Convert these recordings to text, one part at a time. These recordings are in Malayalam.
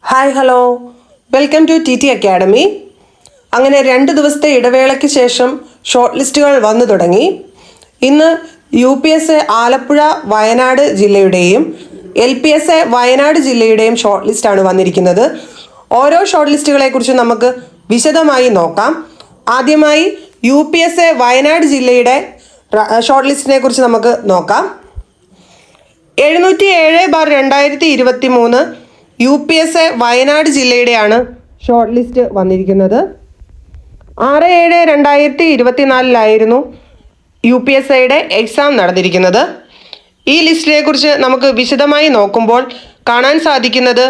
Hi hello welcome to T T academy. അങ്ങനെ 2 ദിവസത്തെ ഇടവേളയ്ക്ക് ശേഷം ഷോർട്ട് ലിസ്റ്റുകൾ വന്നു തുടങ്ങി. ഇന്ന് UPSA ആലപ്പുഴ വയനാട് ജില്ലയുടെയും LPSA വയനാട് ജില്ലയുടെയും ഷോർട്ട് ലിസ്റ്റാണ് വന്നിരിക്കുന്നത്. ഓരോ ഷോർട്ട് ലിസ്റ്റുകളെക്കുറിച്ച് നമുക്ക് വിശദമായി നോക്കാം. ആദ്യമായി UPSA വയനാട് ജില്ലയുടെ ഷോർട്ട് ലിസ്റ്റിനെ കുറിച്ച് നമുക്ക് നോക്കാം. 707/2023 UPSA വയനാട് ജില്ലയുടെയാണ് ഷോർട്ട് ലിസ്റ്റ് വന്നിരിക്കുന്നത്. 6/7/2024 UPSAയുടെ എക്സാം നടന്നിരിക്കുന്നത്. ഈ ലിസ്റ്റിനെ കുറിച്ച് നമുക്ക് വിശദമായി നോക്കുമ്പോൾ കാണാൻ സാധിക്കുന്നത്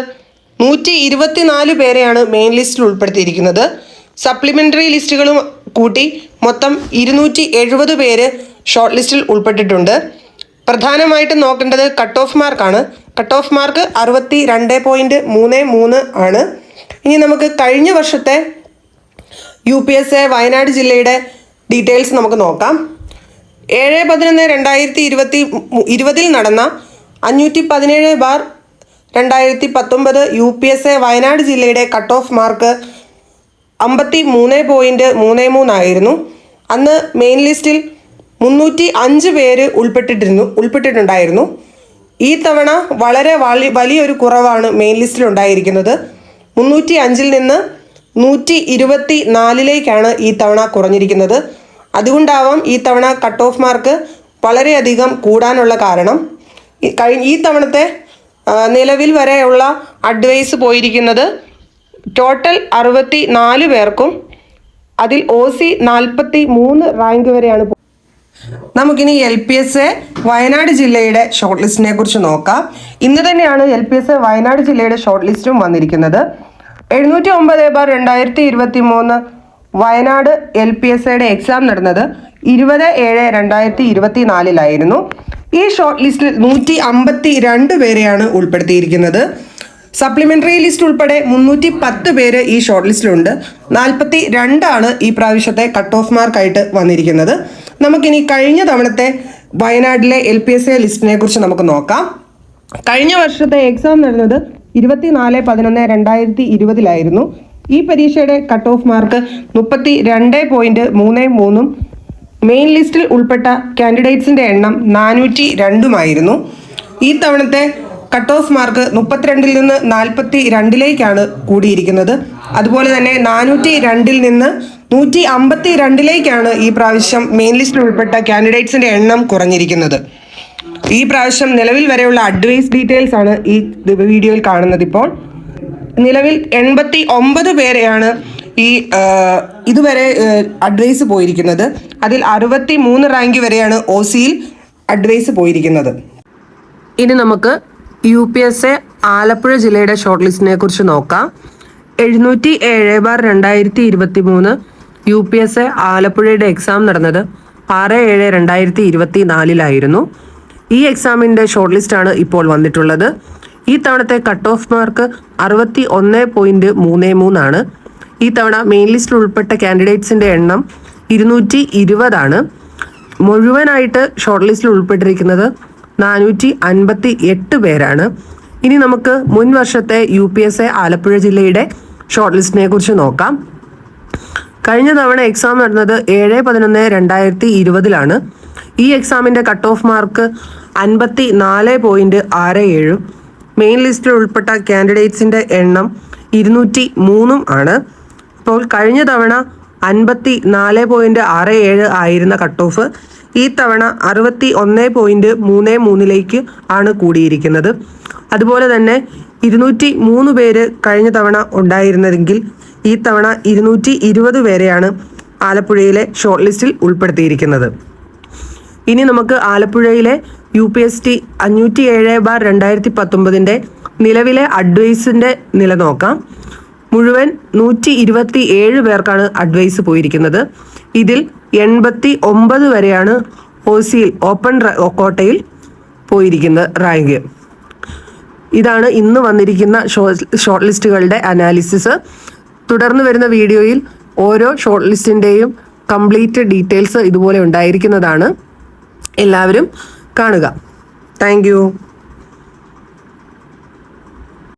124 പേരെയാണ് മെയിൻ ലിസ്റ്റിൽ ഉൾപ്പെടുത്തിയിരിക്കുന്നത്. സപ്ലിമെൻ്ററി ലിസ്റ്റുകളും കൂട്ടി മൊത്തം 270 പേര് ഷോർട്ട് ലിസ്റ്റിൽ ഉൾപ്പെട്ടിട്ടുണ്ട്. പ്രധാനമായിട്ടും നോക്കേണ്ടത് കട്ട് ഓഫ് മാർക്കാണ്. കട്ട് ഓഫ് മാർക്ക് 62.33 ആണ്. ഇനി നമുക്ക് കഴിഞ്ഞ വർഷത്തെ UPSA വയനാട് ജില്ലയുടെ ഡീറ്റെയിൽസ് നമുക്ക് നോക്കാം. 7/11/2020 നടന്ന 517/2019 UPSA വയനാട് ജില്ലയുടെ കട്ട് ഓഫ് മാർക്ക് 53.33 ആയിരുന്നു. അന്ന് മെയിൻ ലിസ്റ്റിൽ 305 പേര് ഉൾപ്പെട്ടിട്ടുണ്ടായിരുന്നു. ഈ തവണ വളരെ വലിയൊരു കുറവാണ് മെയിൻ ലിസ്റ്റിൽ ഉണ്ടായിരിക്കുന്നത്. 305-ൽ നിന്ന് 124-ലേക്കാണ് ഈ തവണ കുറഞ്ഞിരിക്കുന്നത്. അതുകൊണ്ടാവാം ഈ തവണ കട്ട് ഓഫ് മാർക്ക് വളരെയധികം കൂടാനുള്ള കാരണം. ഈ തവണത്തെ നിലവിൽ വരെയുള്ള അഡ്വൈസ് പോയിരിക്കുന്നത് ടോട്ടൽ 64 പേർക്കും അതിൽ OC 43 റാങ്ക് വരെയാണ്. നമുക്കിനി LPSA വയനാട് ജില്ലയുടെ ഷോർട്ട് ലിസ്റ്റിനെ കുറിച്ച് നോക്കാം. ഇന്ന് തന്നെയാണ് LPSA വയനാട് ജില്ലയുടെ ഷോർട്ട് ലിസ്റ്റും വന്നിരിക്കുന്നത്. 709/2023 വയനാട് LPSAയുടെ എക്സാം നടന്നത് 20/7/2024 ഈ ഷോർട്ട് ലിസ്റ്റിൽ 152 പേരെയാണ് ഉൾപ്പെടുത്തിയിരിക്കുന്നത്. സപ്ലിമെൻ്ററി ലിസ്റ്റ് ഉൾപ്പെടെ 310 പേര് ഈ ഷോർട്ട് ലിസ്റ്റിലുണ്ട്. 42 ഈ പ്രാവശ്യത്തെ കട്ട് ഓഫ് മാർക്കായിട്ട് വന്നിരിക്കുന്നത്. നമുക്കിനി കഴിഞ്ഞ തവണത്തെ വയനാട്ടിലെ LPSA ലിസ്റ്റിനെ കുറിച്ച് നമുക്ക് നോക്കാം. കഴിഞ്ഞ വർഷത്തെ എക്സാം നടന്നത് 24/11/2020 ഈ പരീക്ഷയുടെ കട്ട് ഓഫ് മാർക്ക് 32.33 മെയിൻ ലിസ്റ്റിൽ ഉൾപ്പെട്ട കാൻഡിഡേറ്റ്സിൻ്റെ എണ്ണം 402 ഈ തവണത്തെ കട്ട് ഓഫ് മാർക്ക് 32-ൽ നിന്ന് 42-ലേക്കാണ് കൂടിയിരിക്കുന്നത്. അതുപോലെ തന്നെ 402-ൽ നിന്ന് 152-ലേക്കാണ് ഈ പ്രാവശ്യം മെയിൻ ലിസ്റ്റിൽ ഉൾപ്പെട്ട കാൻഡിഡേറ്റ്സിൻ്റെ എണ്ണം കുറഞ്ഞിരിക്കുന്നത്. ഈ പ്രാവശ്യം നിലവിൽ വരെയുള്ള അഡ്വൈസ് ഡീറ്റെയിൽസ് ആണ് ഈ വീഡിയോയിൽ കാണുന്നത്. ഇപ്പോൾ നിലവിൽ 89 പേരെയാണ് ഇതുവരെ അഡ്വൈസ് പോയിരിക്കുന്നത്. അതിൽ 63 റാങ്ക് വരെയാണ് OCയിൽ അഡ്വൈസ് പോയിരിക്കുന്നത്. ഇനി നമുക്ക് UPSA ആലപ്പുഴ ജില്ലയുടെ ഷോർട്ട് ലിസ്റ്റിനെ കുറിച്ച് നോക്കാം. 707/2023 UPSA ആലപ്പുഴയുടെ എക്സാം നടന്നത് 6/7/2024 ഈ എക്സാമിൻ്റെ ഷോർട്ട് ലിസ്റ്റാണ് ഇപ്പോൾ വന്നിട്ടുള്ളത്. ഈ തവണത്തെ കട്ട് ഓഫ് മാർക്ക് 61.33 ആണ്. ഈ തവണ മെയിൻ ലിസ്റ്റിൽ ഉൾപ്പെട്ട കാൻഡിഡേറ്റ്സിൻ്റെ എണ്ണം 220 മുഴുവനായിട്ട് ഷോർട്ട് ലിസ്റ്റിൽ ഉൾപ്പെട്ടിരിക്കുന്നത് 458 പേരാണ്. ഇനി നമുക്ക് മുൻ വർഷത്തെ UPSA ആലപ്പുഴ ജില്ലയുടെ ഷോർട്ട് ലിസ്റ്റിനെ കുറിച്ച് നോക്കാം. കഴിഞ്ഞ തവണ എക്സാം നടന്നത് 7/11/2020 ഈ എക്സാമിൻ്റെ കട്ട് ഓഫ് മാർക്ക് 54.67 മെയിൻ ലിസ്റ്റിൽ ഉൾപ്പെട്ട കാൻഡിഡേറ്റ്സിൻ്റെ എണ്ണം 203 ആണ്. അപ്പോൾ കഴിഞ്ഞ തവണ 54.67 ആയിരുന്ന കട്ട് ഓഫ് ഈ തവണ 61.33-ലേക്ക് ആണ് കൂടിയിരിക്കുന്നത്. അതുപോലെ തന്നെ 203 പേര് കഴിഞ്ഞ തവണ ഉണ്ടായിരുന്നതെങ്കിൽ ഈ തവണ 220 പേരെയാണ് ആലപ്പുഴയിലെ ഷോർട്ട് ലിസ്റ്റിൽ ഉൾപ്പെടുത്തിയിരിക്കുന്നത്. ഇനി നമുക്ക് ആലപ്പുഴയിലെ UPST 507/2019 നിലവിലെ അഡ്വൈസിൻ്റെ നില നോക്കാം. മുഴുവൻ 127 പേർക്കാണ് അഡ്വൈസ് പോയിരിക്കുന്നത്. ഇതിൽ 89 വരെയാണ് OCയിൽ ഓപ്പൺ കോട്ടയിൽ പോയിരിക്കുന്ന റാങ്ക്. ഇതാണ് ഇന്ന് വന്നിരിക്കുന്ന ഷോർട്ട് ലിസ്റ്റുകളുടെ അനാലിസിസ്. തുടർന്ന് വരുന്ന വീഡിയോയിൽ ഓരോ ഷോർട്ട് ലിസ്റ്റിൻ്റെയും കംപ്ലീറ്റ് ഡീറ്റെയിൽസ് ഇതുപോലെ ഉണ്ടായിരിക്കുന്നതാണ്. എല്ലാവരും കാണുക. Thank you.